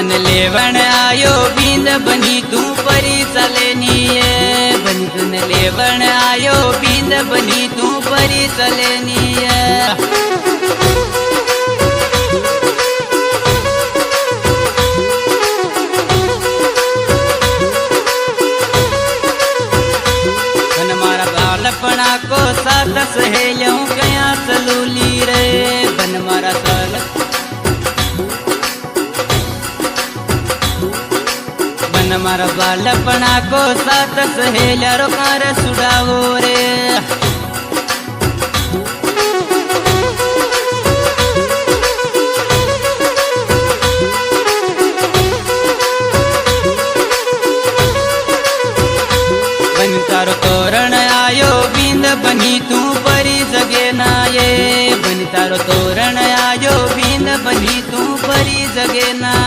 तन लेवण आयो बींद बनी तू परी चलेनी है। बनी तन लेवण आयो बींद बनी तू परी चलेनी है। बालपणा को साथ सहेलियों गया सलूली रे। बन मारा साल बन मारा बालपणा को साथ सहेलिया रो कार सुडावो रे। बन तारो तोरण आयो बींद बनी तू परी जगे ना ये। बन तारो तोरण आयो बींद बनी तू परी जगे ना।